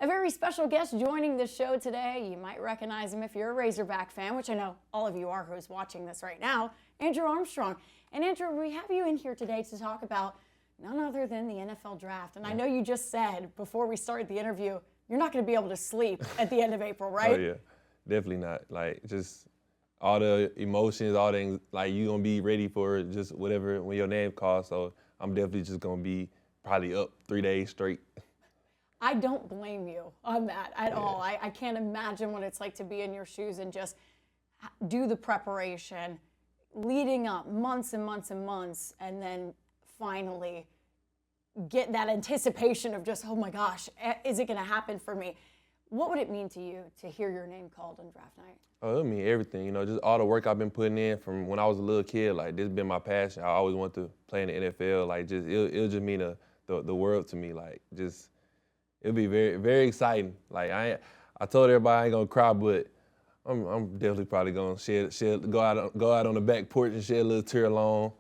A very special guest joining the show today. You might recognize him if you're a Razorback fan, which I know all of you are who's watching this right now, Andrew Armstrong. And Andrew, we have you in here today to talk about none other than the NFL draft. And I know you just said before we started the interview, you're not going to be able to sleep at the end of April, right? Oh, yeah. Definitely not. Like, just all the emotions, all the, like, you're going to be ready for just whatever when your name calls. So I'm definitely just going to be probably up 3 days straight. I don't blame you on that at all. I can't imagine what it's like to be in your shoes and just do the preparation leading up months and months and months, and then finally get that anticipation of just, oh my gosh, is it going to happen for me? What would it mean to you to hear your name called on draft night? Oh, it mean everything, you know, just all the work I've been putting in from when I was a little kid. Like, this has been my passion. I always wanted to play in the NFL. Like, just it'll just mean the world to me. Like, just it'll be very, very exciting. Like, I told everybody I ain't gonna cry, but I'm definitely probably gonna go out on the back porch and shed a little tear alone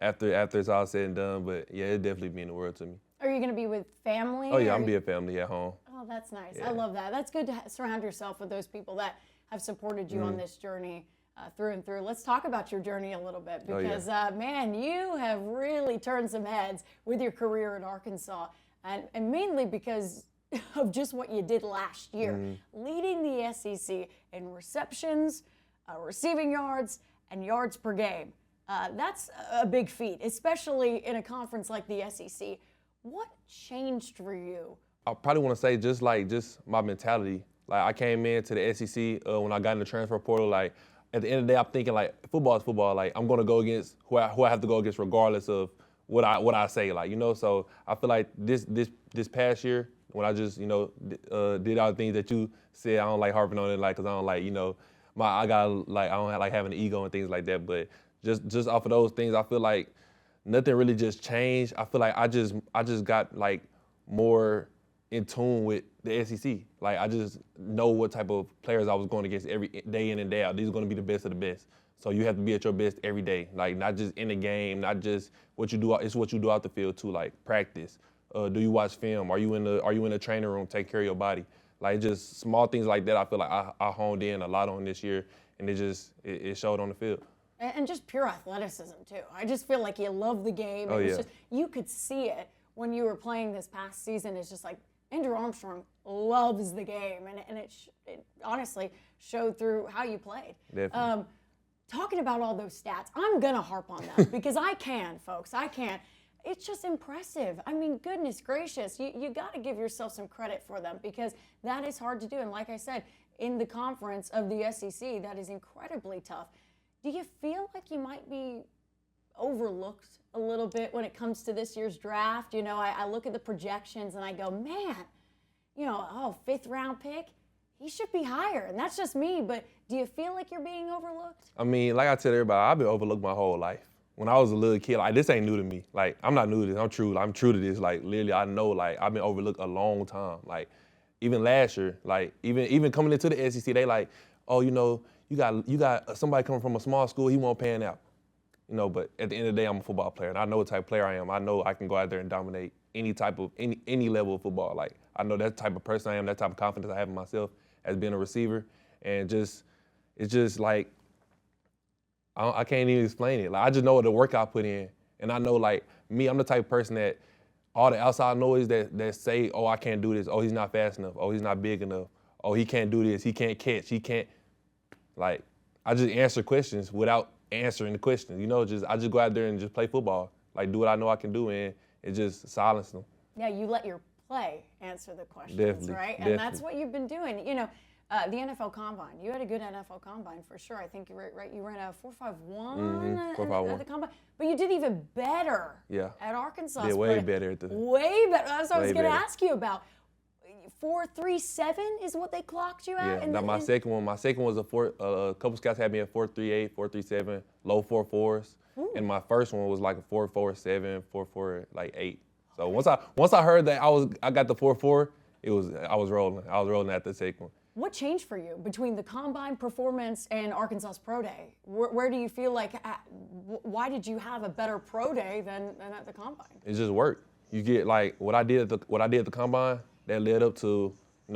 after it's all said and done. But yeah, it definitely mean the world to me. Are you gonna be with family? Oh yeah, I'm gonna be a family at home. Oh, that's nice. Yeah. I love that. That's good to surround yourself with those people that have supported you on this journey through and through. Let's talk about your journey a little bit because, man, you have really turned some heads with your career in Arkansas, and mainly because of just what you did last year, leading the SEC in receptions, receiving yards, and yards per game. That's a big feat, especially in a conference like the SEC. What changed for you? I probably want to say just my mentality. Like, I came into the SEC when I got in the transfer portal. Like, at the end of the day, I'm thinking, like, football is football. Like, I'm going to go against who I have to go against regardless of what I say. Like, you know, so I feel like this past year when I just, you know, did all the things that you said, I don't like harping on it, like, because I don't like, you know, I don't like having an ego and things like that. But just off of those things, I feel like nothing really just changed. I feel like I just got, like, more in tune with the SEC. Like, I just know what type of players I was going against every day in and day out. These are going to be the best of the best. So you have to be at your best every day. Like, not just in the game, not just what you do. It's what you do out the field too. Like, practice. Do you watch film? Are you in the training room taking care of your body? Like, just small things like that. I feel like I honed in a lot on this year, and it showed on the field. And just pure athleticism too. I just feel like you love the game. Oh, yeah. You could see it when you were playing this past season. It's just like Andrew Armstrong loves the game, and it honestly showed through how you played. Definitely. Talking about all those stats, I'm gonna harp on that because I can, folks. I can. It's just impressive. I mean, goodness gracious, you got to give yourself some credit for them because that is hard to do. And like I said, in the conference of the SEC, that is incredibly tough. Do you feel like you might be overlooked a little bit when it comes to this year's draft? You know, I look at the projections and I go, man, you know, fifth round pick, he should be higher. And that's just me, but do you feel like you're being overlooked? I mean, like I tell everybody, I've been overlooked my whole life. When I was a little kid, like, this ain't new to me. Like, I'm not new to this. I'm true to this. Like, literally, I know, like, I've been overlooked a long time. Like, even last year, like, even coming into the SEC, they like, oh, you know, you got somebody coming from a small school, he won't pan out. You know, but at the end of the day, I'm a football player, and I know what type of player I am. I know I can go out there and dominate any level of football. Like, I know that type of person I am, that type of confidence I have in myself as being a receiver, and it's just like, I can't even explain it. Like, I just know the work I put in, and I know, like, me, I'm the type of person that all the outside noise that say, oh, I can't do this, oh, he's not fast enough, oh, he's not big enough, oh, he can't do this, he can't catch, he can't, like, I just answer questions without answering the questions, you know, I just go out there and just play football, like, do what I know I can do, and it just silence them. Yeah, you let your play answer the questions, Definitely, right? definitely. And that's what you've been doing. You know, the NFL Combine, you had a good NFL Combine for sure. I think you ran a 4.51 at the Combine, but you did even better at Arkansas. Yeah, way better. Way better. That's what I was going to ask you about. 4.37 is what they clocked you at? Yeah, my second one was a couple scouts had me at 4.38, 4.37, low 4.4s. And my first one was like a 4.47, 4.48. So once I heard that I got the 4.4, I was rolling. I was rolling at the second one. What changed for you between the Combine performance and Arkansas's Pro Day? Where do you feel like, why did you have a better Pro Day than at the Combine? It's just work. You get, like, what I did at the Combine, that led up to,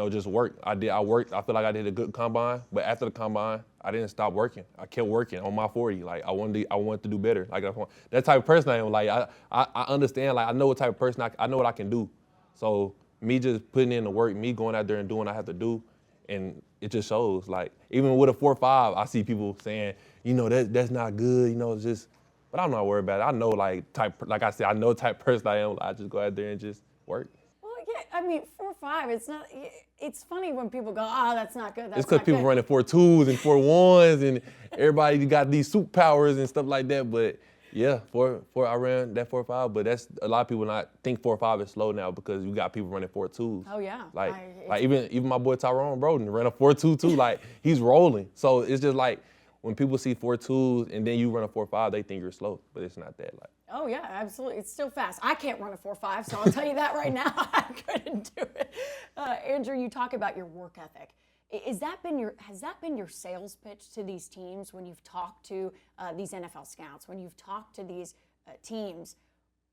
just work. I worked. I feel like I did a good combine, but after the combine, I didn't stop working. I kept working on my 40. Like I wanted to do better. Like that type of person I am. Like I understand. Like I know what type of person I know what I can do. So me just putting in the work, me going out there and doing what I have to do, and it just shows. Like even with a 4.5, I see people saying, that's not good. It's just. But I'm not worried about it. I know like I said, I know the type of person I am. I just go out there and just work. Well, yeah, I mean, 4.5, it's not, it's funny when people go, that's not good, that's It's because people running 4.2s and 4.1s and everybody got these superpowers and stuff like that. But yeah, I ran that 4.5, but that's a lot of people not think 4.5 is slow now because you got people running 4.2s. Oh yeah. Like even my boy Tyrone Broden ran a 4.2 too. Like he's rolling. So it's just like when people see 4.2s and then you run a 4.5, they think you're slow, but it's not that. Like. Oh yeah, absolutely. It's still fast. I can't run a 4.5, so I'll tell you that right now. I couldn't do it. Andrew, you talk about your work ethic. Has that been your sales pitch to these teams when you've talked to these NFL scouts, when you've talked to these teams?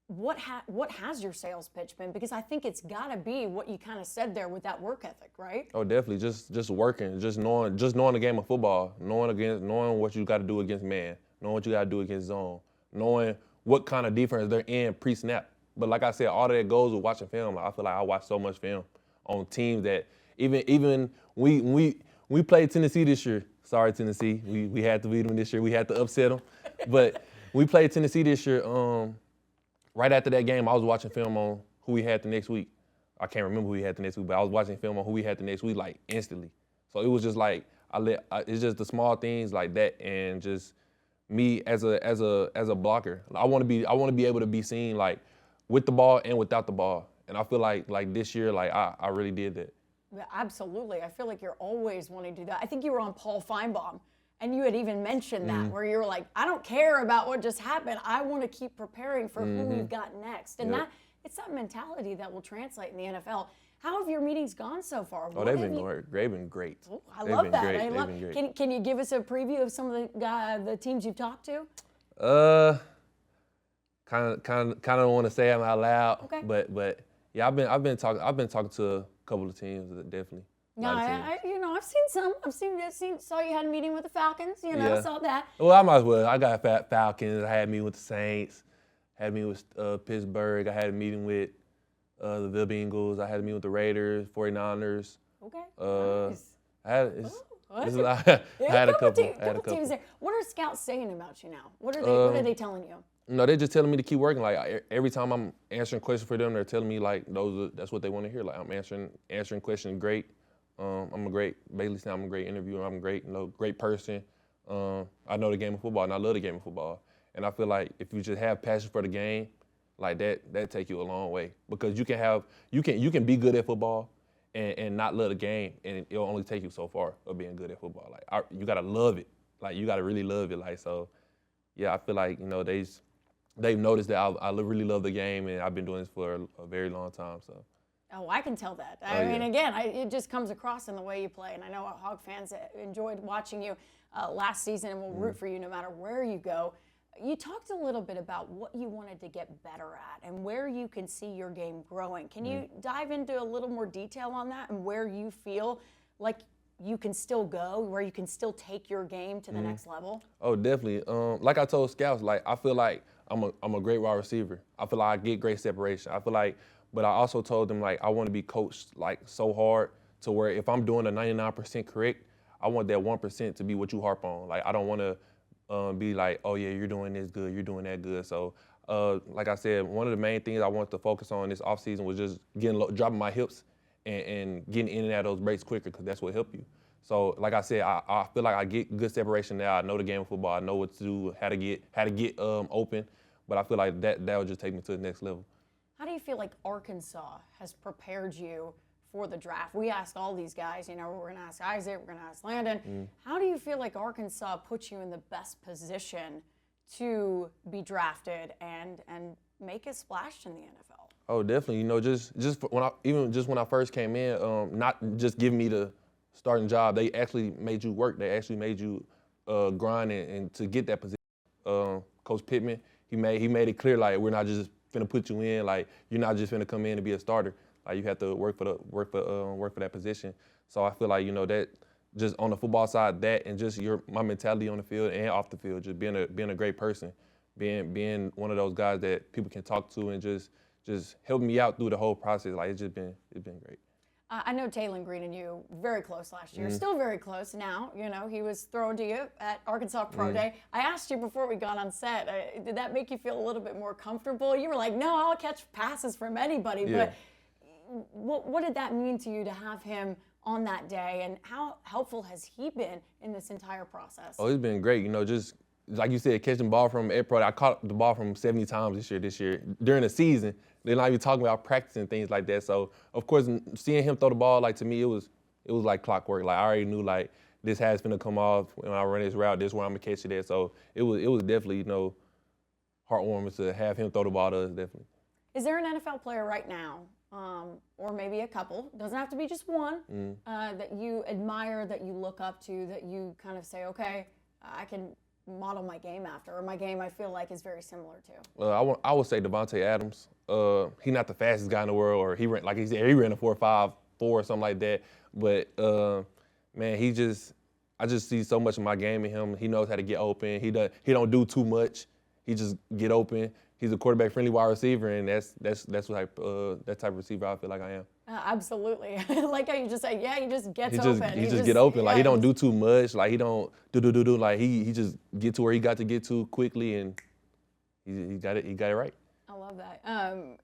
What has your sales pitch been? Because I think it's got to be what you kind of said there with that work ethic, right? Oh, definitely. Just working, just knowing the game of football, knowing what you got to do against man, knowing what you got to do against zone, knowing what kind of defense they're in pre-snap. But like I said, all that goes with watching film. I feel like I watch so much film on teams that even we played Tennessee this year. Sorry, Tennessee. We had to beat them this year. We had to upset them. But we played Tennessee this year. Right after that game, I was watching film on who we had the next week. I can't remember who we had the next week, but I was watching film on who we had the next week like instantly. So it was just like it's just the small things like that, and just me as a blocker. I want to be able to be seen like with the ball and without the ball, and I feel like this year like I really did that. Yeah, absolutely. I feel like you're always wanting to do that. I think you were on Paul Feinbaum. And you had even mentioned that, where you were like, I don't care about what just happened. I want to keep preparing for who we've got next. And it's that mentality that will translate in the NFL. How have your meetings gone so far? Oh, they've been great. They've been great. Oh, I love that. Can you give us a preview of some of the teams you've talked to? Kind of want to say them out loud. Okay. But yeah, I've been talking to a couple of teams definitely. No, I've seen some. Saw you had a meeting with the Falcons. Saw that. Well, I might as well. I got Falcons. I had a meeting with the Saints. Had a meeting with Pittsburgh. I had a meeting with the Bengals. I had a meeting with the Raiders, 49ers. Okay. Nice. I had a couple teams there. What are scouts saying about you now? What are they telling you? No, they're just telling me to keep working. Like every time I'm answering questions for them, they're telling me like that's what they want to hear. Like I'm answering questions great. I'm a great interviewer. I'm a great person. I know the game of football, and I love the game of football. And I feel like if you just have passion for the game, like that take you a long way. Because you can be good at football and not love the game, and it'll only take you so far of being good at football. Like you gotta love it. Like you gotta really love it. Like so, yeah. I feel like they've noticed that I really love the game, and I've been doing this for a very long time. So. Oh, I can tell that. I mean, again, it just comes across in the way you play. And I know Hog fans enjoyed watching you last season and will root for you no matter where you go. You talked a little bit about what you wanted to get better at and where you can see your game growing. Can you dive into a little more detail on that and where you feel like you can still go, where you can still take your game to the next level? Oh, definitely. Like I told scouts, like I feel like I'm a great wide receiver. I feel like I get great separation. I feel like. But I also told them, like, I want to be coached, like, so hard to where if I'm doing a 99% correct, I want that 1% to be what you harp on. Like, I don't want to be like, oh, yeah, you're doing this good, you're doing that good. So, like I said, one of the main things I wanted to focus on this offseason was just dropping my hips and getting in and out of those breaks quicker because that's what helped you. So, like I said, I feel like I get good separation now. I know the game of football. I know what to do, how to get open. But I feel like that will just take me to the next level. How do you feel like Arkansas has prepared you for the draft? We asked all these guys, we're going to ask Isaac, we're going to ask Landon. How do you feel like Arkansas puts you in the best position to be drafted and make a splash in the NFL? Oh, definitely. When I first came in, not just giving me the starting job, they actually made you work. They actually made you grind and to get that position. Coach Pittman, he made it clear like we're not just finna put you in, like you're not just finna come in and be a starter. Like you have to work for that position. So I feel like that just on the football side, that and just my mentality on the field and off the field, just being a great person, being one of those guys that people can talk to and just helping me out through the whole process. Like it's been great. I know Taylon Green and you very close last year, still very close now. He was thrown to you at Arkansas Pro Day. I asked you before we got on set, did that make you feel a little bit more comfortable? You were like, no, I'll catch passes from anybody. Yeah. But what did that mean to you to have him on that day, and how helpful has he been in this entire process? Oh, it's been great. Just like you said, catching the ball from Ed Pro. I caught the ball from 70 times this year during the season. They're not even talking about practice and things like that. So of course, seeing him throw the ball, like to me, it was like clockwork. Like I already knew like this has been to come off when I run this route. This is where I'm gonna catch it at. So it was definitely heartwarming to have him throw the ball to us. Definitely. Is there an NFL player right now, or maybe a couple, doesn't have to be just one, that you admire, that you look up to, that you kind of say, okay, I can model my game after, or my game I feel like is very similar to? I would say Devontae Adams. He's not the fastest guy in the world, or he ran, like he said, he ran a 4.54 or something like that. But man, I just see so much of my game in him. He knows how to get open. He don't do too much. He just get open. He's a quarterback-friendly wide receiver, and that's that type of receiver I feel like I am. Absolutely. Like how you just say, yeah, he just gets open. He just get open. Yeah, like he don't do too much. Like he don't do. Like he just get to where he got to get to quickly, and he got it. He got it right. I love that.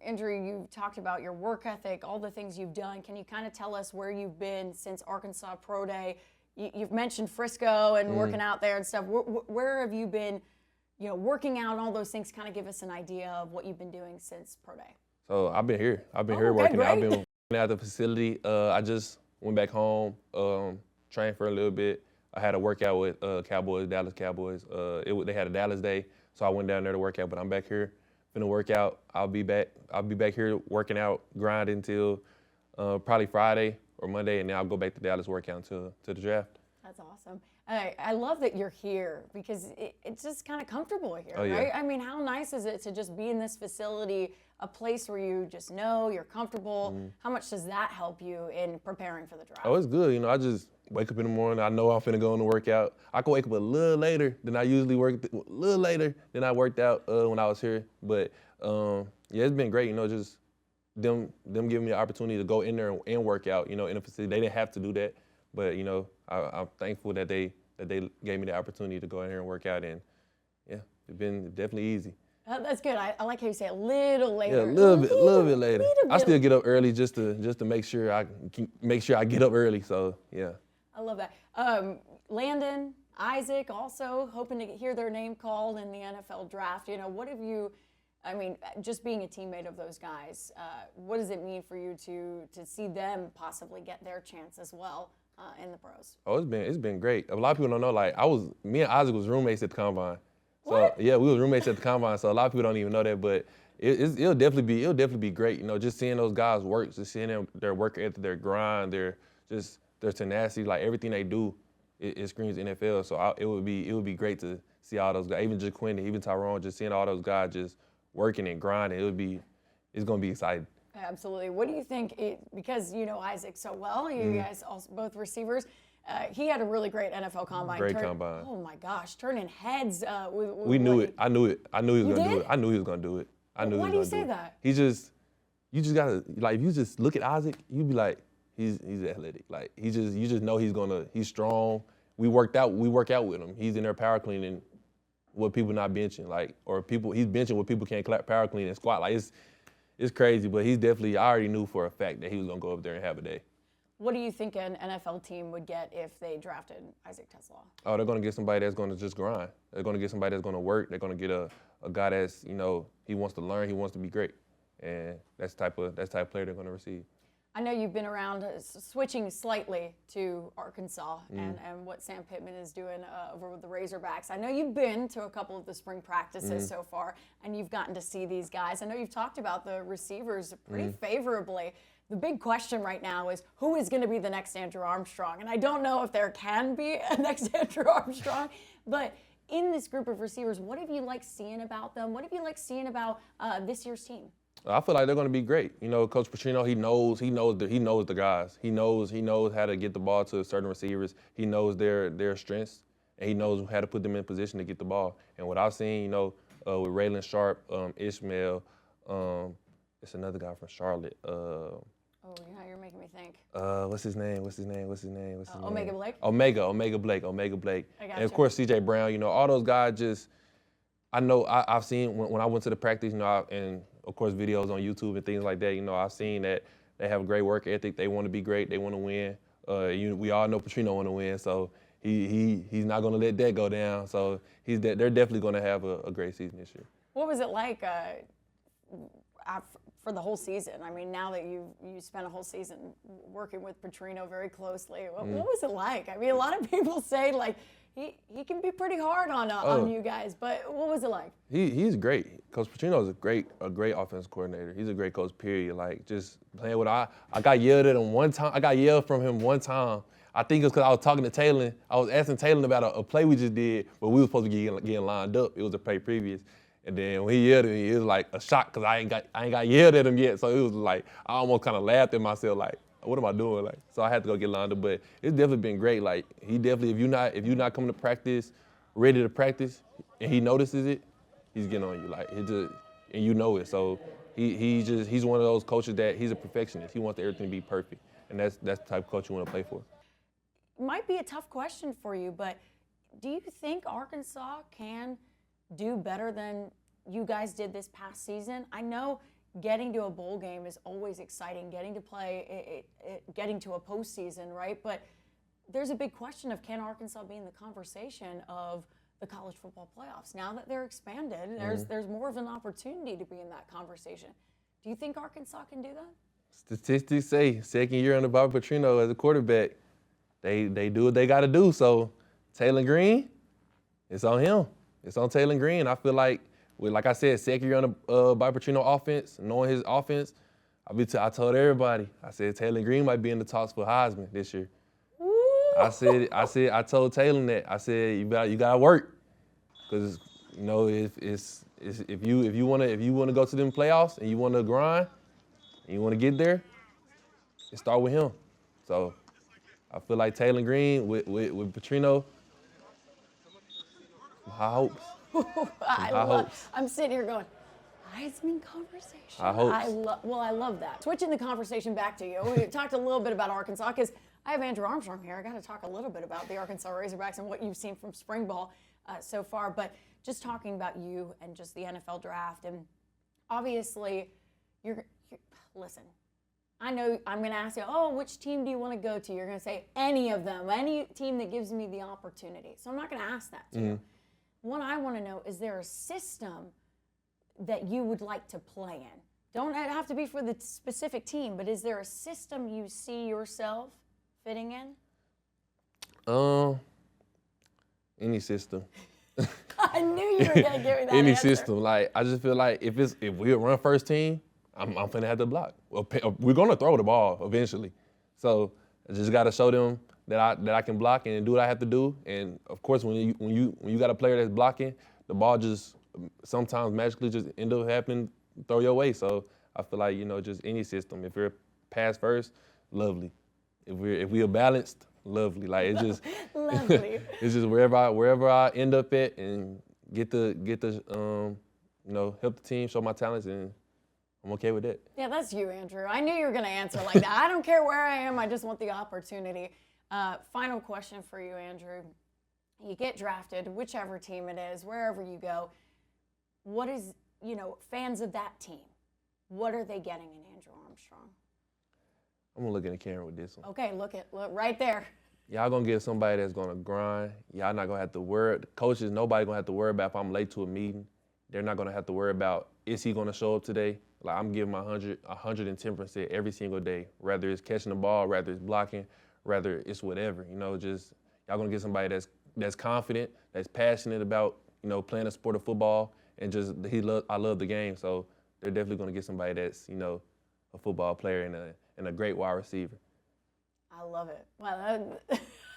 Andrew, you've talked about your work ethic, all the things you've done. Can you kind of tell us where you've been since Arkansas Pro Day? You've mentioned Frisco and working out there and stuff. Where have you been? Working out and all those things. Kind of give us an idea of what you've been doing since Pro Day. So I've been here. I've been here working out. I've been at the facility. I just went back home, trained for a little bit. I had a workout with Dallas Cowboys. They had a Dallas day, so I went down there to work out. But I'm back here, finna work out. I'll be back here working out, grinding until probably Friday or Monday, and then I'll go back to Dallas, work out until the draft. That's awesome. I love that you're here because it's just kind of comfortable here, yeah. Right? I mean, how nice is it to just be in this facility, a place where you just know you're comfortable? How much does that help you in preparing for the draft? Oh, it's good. I just wake up in the morning. I know I'm finna go in the workout. I can wake up a little later than I usually worked, a little later than I worked out when I was here. But yeah, it's been great. Just them giving me the opportunity to go in there and work out. In the facility, they didn't have to do that, but I'm thankful that they gave me the opportunity to go in here and work out, and yeah, it's been definitely easy. That's good. I like how you say a little later. Yeah, a little bit later. I still get up early just to make sure I get up early. So yeah. I love that. Landon, Isaac, also hoping to hear their name called in the NFL draft. What have you? I mean, just being a teammate of those guys, what does it mean for you to see them possibly get their chance as well in the pros? Oh, it's been great. A lot of people don't know. Like me and Isaac was roommates at the combine. So what? yeah, we were roommates at the combine. So a lot of people don't even know that, but it'll definitely be great. Just seeing those guys work, just seeing their work ethic, their grind, their tenacity, like everything they do, it screams NFL. So it would be great to see all those guys, even JaQuindy, even Tyrone, just seeing all those guys just working and grinding. It's gonna be exciting. Absolutely. What do you think? Because you know Isaac so well, you guys also both receivers. He had a really great NFL combine. Great combine. Oh my gosh, turning heads. We knew it. I knew it. I knew he was gonna do it. I knew he was gonna do it. Why do you say that? You just gotta, like, if you just look at Isaac, you'd be like, he's athletic. Like you just know he's strong. We work out with him. He's in there power cleaning what people not benching, he's benching what people can't power clean and squat. Like it's crazy, but he's definitely, I already knew for a fact that he was gonna go up there and have a day. What do you think an NFL team would get if they drafted Isaac TeSlaa? Oh, they're gonna get somebody that's gonna just grind. They're gonna get somebody that's gonna work. They're gonna get a guy that's, he wants to learn, he wants to be great. And that's the type of player they're gonna receive. I know you've been around switching slightly to Arkansas and what Sam Pittman is doing over with the Razorbacks. I know you've been to a couple of the spring practices so far, and you've gotten to see these guys. I know you've talked about the receivers pretty favorably. The big question right now is who is going to be the next Andrew Armstrong? And I don't know if there can be a next Andrew Armstrong, but in this group of receivers, what have you liked seeing about them? What have you liked seeing about this year's team? I feel like they're going to be great. You know, Coach Petrino, he knows the guys. He knows how to get the ball to certain receivers. He knows their strengths, and he knows how to put them in position to get the ball. And what I've seen, you know, with Raylan Sharp, Ishmael, it's another guy from Charlotte. Oh, yeah, you're making me think. What's his name? Omega Blake? Omega Blake. I got And of you. course, C.J. Brown. You know, all those guys just. I know I've seen when I went to the practice, you know, and of course videos on YouTube and things like that. You know, I've seen that they have a great work ethic. They want to be great. They want to win. We all know Petrino want to win, so he's not going to let that go down. So they're definitely going to have a great season this year. What was it like for the whole season? I mean, now that you spent a whole season working with Petrino very closely, what was it like? I mean, a lot of people say like he can be pretty hard on you guys, but what was it like? He's great. Coach Petrino is a great offense coordinator. He's a great coach. Period. Like just playing with I got yelled at him one time. I got yelled from him one time. I think it was because I was talking to Taylor. I was asking Taylor about a play we just did, but we were supposed to be getting lined up. It was a play previous. And then when he yelled at me, it was like a shock because I ain't got yelled at him yet. So it was like I almost kind of laughed at myself, like, what am I doing? Like, so I had to go get lined up. But it's definitely been great. Like he definitely, if you're not coming to practice, ready to practice, and he notices it, he's getting on you. Like it just, and you know it. So he's one of those coaches that he's a perfectionist. He wants everything to be perfect, and that's the type of coach you want to play for. Might be a tough question for you, but do you think Arkansas can do better than you guys did this past season? I know getting to a bowl game is always exciting, getting to play, getting to a postseason, right? But there's a big question of can Arkansas be in the conversation of the college football playoffs? Now that they're expanded, there's more of an opportunity to be in that conversation. Do you think Arkansas can do that? Statistics say second year under Bobby Petrino as a quarterback, they do what they got to do. So Taylor Green, it's on him. It's on Taylor Green. I feel like, like I said, second year on the Bobby Petrino offense, knowing his offense, I told everybody, I said Taylor Green might be in the talks for Heisman this year. Woo! I told Taylor that. I said you gotta work, because you know if you wanna go to them playoffs and you wanna grind and you wanna get there, it start with him. So I feel like Taylor Green with Petrino, high hopes. I'm sitting here going, Heisman conversation. I hope. I love that. Switching the conversation back to you, we talked a little bit about Arkansas because I have Andrew Armstrong here. I got to talk a little bit about the Arkansas Razorbacks and what you've seen from spring ball so far. But just talking about you and just the NFL draft, and obviously, listen. I know I'm going to ask you, which team do you want to go to? You're going to say any of them, any team that gives me the opportunity. So I'm not going to ask that to you. What I want to know, is there a system that you would like to play in? Don't have to be for the specific team, but is there a system you see yourself fitting in? Any system. I knew you were going to give me that Any answer. system. Like I just feel like if we run first team, I'm finna have to block. We're gonna throw the ball eventually, so I just gotta show them that I can block and do what I have to do. And of course, when you got a player that's blocking, the ball just sometimes magically just end up happening throw your way. So I feel like just any system. If you're pass first, lovely. If we are balanced, lovely. Like it's just Lovely. it's just wherever I end up at and get the help the team, show my talents, and I'm okay with that. Yeah, that's you, Andrew. I knew you were going to answer like that. I don't care where I am. I just want the opportunity. Final question for you, Andrew. You get drafted, whichever team it is, wherever you go. What is, fans of that team, what are they getting in Andrew Armstrong? I'm going to look in the camera with this one. Okay, look right there. Y'all going to get somebody that's going to grind. Y'all not going to have to worry. Coaches, nobody going to have to worry about if I'm late to a meeting. They're not going to have to worry about, is he going to show up today? Like I'm giving my 110% every single day, whether it's catching the ball, whether it's blocking, whether it's whatever. Just y'all gonna get somebody that's confident, that's passionate about playing a sport of football, and just I love the game. So they're definitely gonna get somebody that's a football player and a great wide receiver. I love it. Well,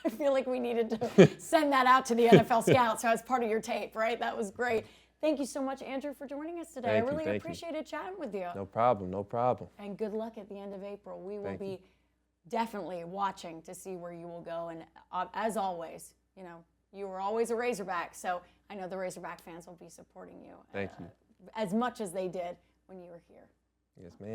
I feel like we needed to send that out to the NFL scouts as part of your tape, right? That was great. Thank you so much, Andrew, for joining us today. Thank I you, really thank you. appreciated chatting with you. No problem, no problem. And good luck at the end of April. We will Thank be you. definitely watching to see where you will go. And as always, you know, you were always a Razorback, so I know the Razorback fans will be supporting you. Thank you. As much as they did when you were here. Yes, ma'am.